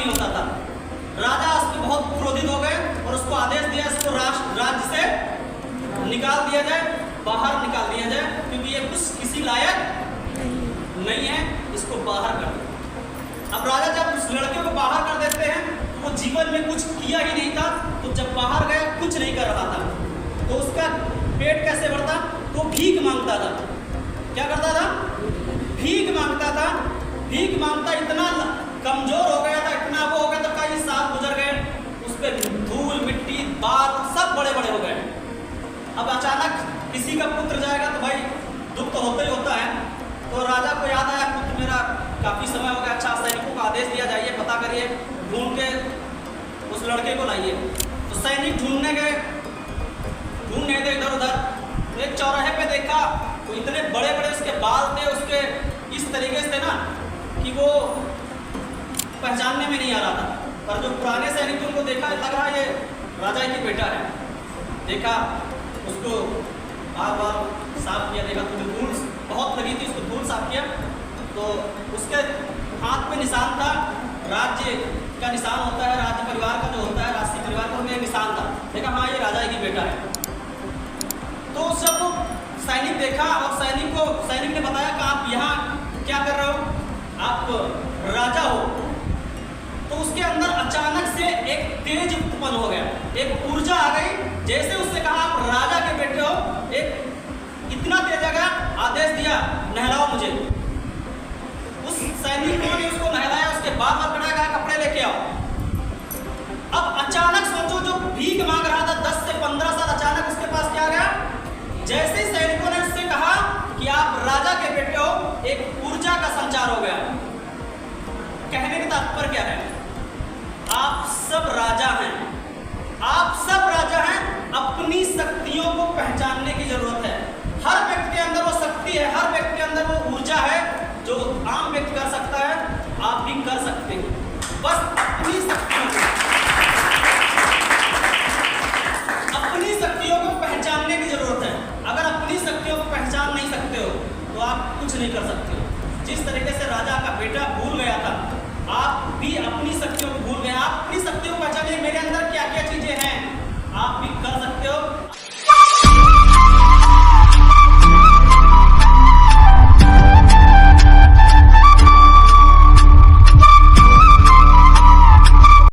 नहीं होता था। राजा इस पर बहुत क्रोधित हो गए और उसको आदेश दिया इसको राज्य से निकाल दिया जाए, बाहर निकाल दिया जाए, क्योंकि ये कुछ किसी लायक नहीं है, इसको बाहर कर दो। अब राजा जब उस लड़के को बाहर कर देते हैं तो वो जीवन में कुछ किया ही नहीं था, तो जब बाहर गया कुछ नहीं कर रहा था, तो उसका पेट कैसे भरता? तो भीख मांगता था। क्या करता था? भीख मांगता था। भीख मांगता इतना कमजोर हो गया था, इतना वो हो गया था, कई साल गुजर गए, उस पर धूल मिट्टी बाल सब बड़े बड़े हो गए। अब अचानक किसी का पुत्र जाएगा तो भाई दुख तो होता ही होता है। तो राजा को याद आया, पुत्र मेरा काफी समय हो गया, अच्छा सैनिकों का आदेश दिया जाइए, पता करिए, ढूंढ के उस लड़के को लाइए। तो सैनिक ढूंढने गए इधर उधर, एक चौराहे पे देखा तो इतने बड़े बड़े उसके बाल थे, उसके इस तरीके से ना कि वो पहचानने में नहीं आ रहा था। पर जो पुराने सैनिक थे उनको देखा, लग रहा ये राजा ही बेटा है। देखा उसको बार बार साफ किया, देखा तो धूल बहुत लगी थी, उसको धूल साफ किया तो उसके हाथ पे निशान था, राज्य का निशान होता है, राज्य परिवार का जो होता है, राष्ट्रीय परिवार का उनमें निशान था। देखा हाँ ये राजा ही बेटा है। तो सब सैनिक देखा और सैनिक ने बताया कि आप यहाँ क्या कर रहे हो, आप राजा हो। तो उसके अंदर अचानक से एक तेज उत्पन्न हो गया, एक ऊर्जा आ गई, जैसे उसने कहा आप राजा के बेटे हो, एक इतना तेज आ गया, आदेश दिया नहलाओ मुझे। उस सैनिकों ने उसको नहलाया, उसके बाद बनाया, कहा कपड़े लेके आओ। अब अचानक सोचो, जो भीख मांग रहा था 10 से 15 साल, अचानक उसके पास क्या आ गया? जैसे ही सैनिकों ने उससे कहा कि आप राजा के बेटे हो, एक ऊर्जा का संचार हो गया। कहने का तात्पर्य क्या है? आप सब राजा हैं, आप सब